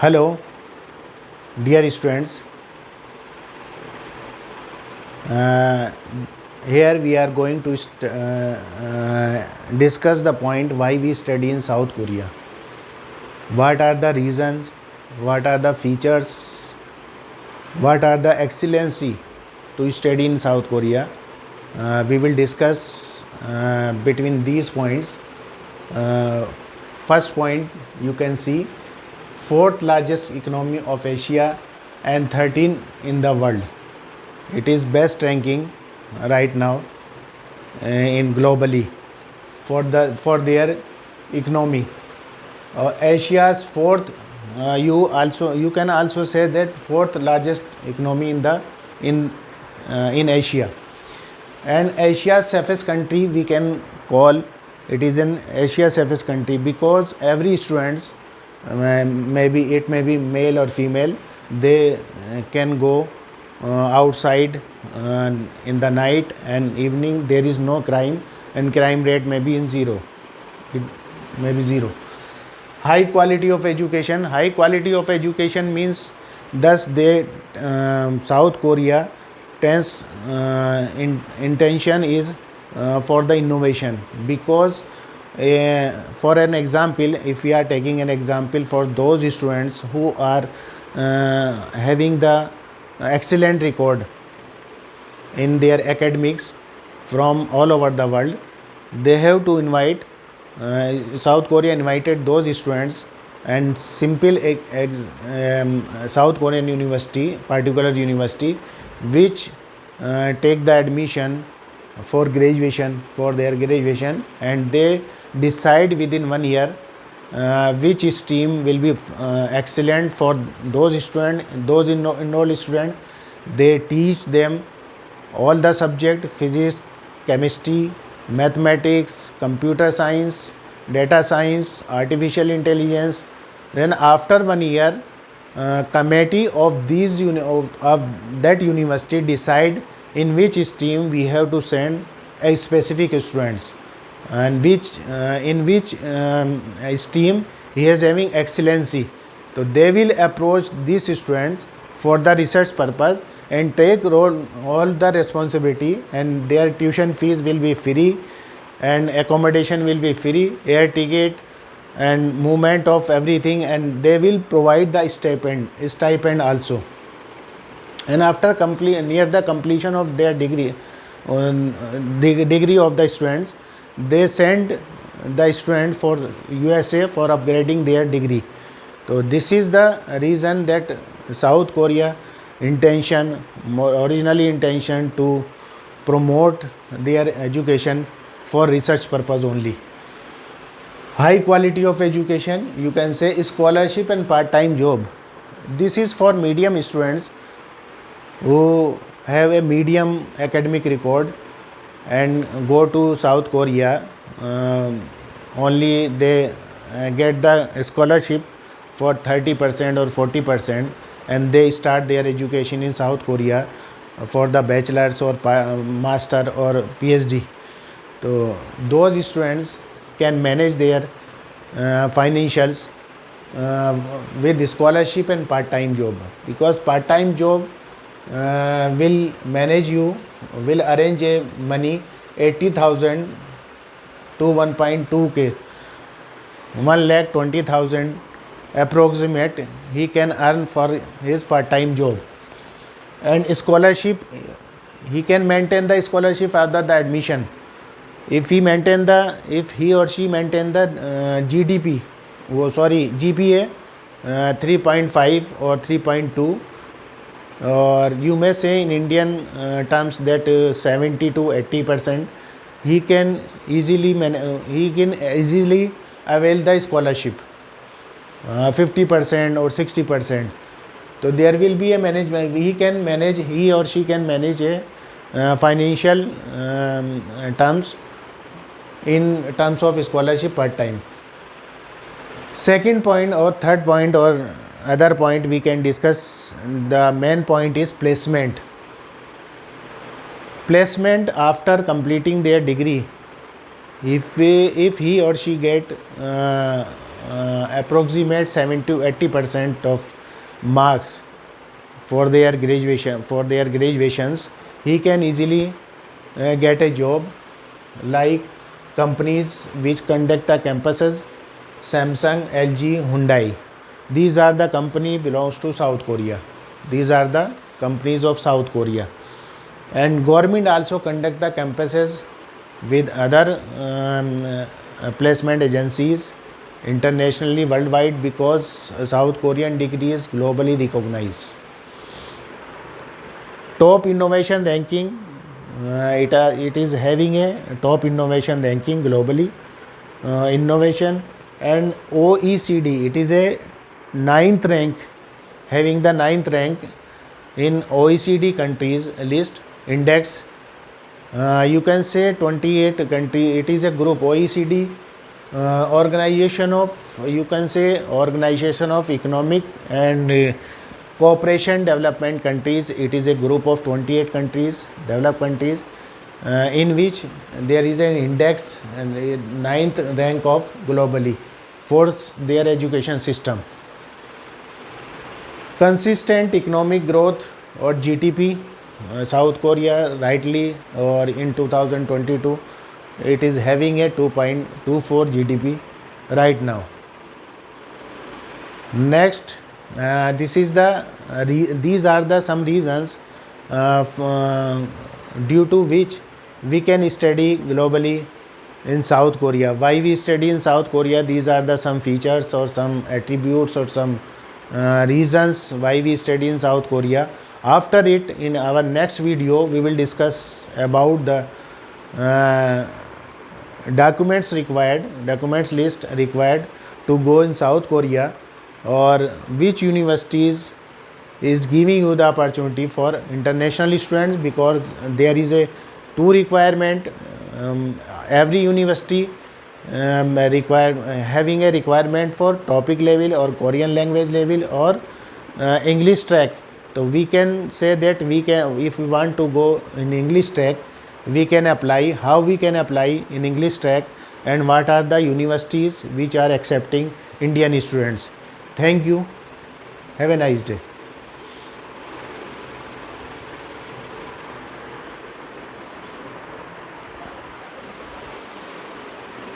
Hello, dear students. Uh, Here we are going to discuss the point why we study in South Korea. What are the reasons? What are the features? What are the excellency to study in South Korea? We will discuss between these points. Uh, First point, you can see fourth largest economy of Asia and 13 in the world. It is best ranking right now in globally for their economy. Asia's fourth, you can also say that fourth largest economy in Asia, and Asia's safest country we can call it is an Asia safest country because every students, maybe it may be male or female, they can go outside in the night and evening. There is no crime and crime rate may be in zero. It may be zero. High quality of education. High quality of education means thus they South Korea tense intention is for the innovation because for an example, if we are taking an example for those students who are having the excellent record in their academics from all over the world, they have to invite South Korea invited those students and simple South Korean university, particular university, which take the admission for graduation, for their graduation, and they decide within 1 year which stream will be excellent for those students, those enrolled students. They teach them all the subject: physics, chemistry, mathematics, computer science, data science, artificial intelligence. Then after 1 year, committee of of that university decide in which stream we have to send a specific students, and in which stream he is having excellency. So they will approach these students for the research purpose and take all the responsibility, and their tuition fees will be free and accommodation will be free, air ticket and movement of everything, and they will provide the stipend also. And after near the completion of their degree, degree of the students, they send the student for USA for upgrading their degree. So this is the reason that South Korea originally intention to promote their education for research purpose only. High quality of education, you can say scholarship and part-time job. This is for medium students who have a medium academic record and go to South Korea. Only they get the scholarship for 30% or 40%, and they start their education in South Korea for the bachelor's or master or PhD. So those students can manage their financials with scholarship and part-time job, because part-time job will manage you, will arrange a money 80,000 to 1.2k, 1,20,000 approximate he can earn for his part-time job. And scholarship, he can maintain the scholarship after the admission. If he or she maintain the GPA 3.5 or 3.2, or you may say in Indian terms that 70 to 80%, he can easily avail the scholarship, 50% or 60%. So there will be a management. He or she can manage a financial terms in terms of scholarship part time. Second point or third point or other point we can discuss. The main point is placement. Placement after completing their degree. If he or she get approximate 70 to 80% of marks for their graduations, he can easily get a job like companies which conduct the campuses, Samsung, LG, Hyundai. These are the company belongs to South Korea. These are the companies of South Korea. And government also conduct the campuses with other placement agencies internationally, worldwide, because South Korean degree is globally recognized. Top innovation ranking, it is having a top innovation ranking globally. Innovation and OECD, it is a ninth rank, having the ninth rank in OECD countries list index. You can say 28 country, it is a group OECD, organization of, you can say, organization of economic and cooperation development countries. It is a group of 28 countries, developed countries, in which there is an index and a ninth rank of globally for their education system. Consistent economic growth or GDP, South Korea rightly, or in 2022 it is having a 2.24 GDP right now. Next, these are the some reasons due to which we can study globally in South Korea. Why we study in South Korea? These are the some features or some attributes or some reasons why we study in South Korea. After it, in our next video, we will discuss about the documents list required to go in South Korea, or which universities is giving you the opportunity for international students, because there is a two requirement. Every university having a requirement for topic level or Korean language level or English track. So we can say that we can, if we want to go in English track, we can apply. How we can apply in English track, and what are the universities which are accepting Indian students. Thank you. Have a nice day.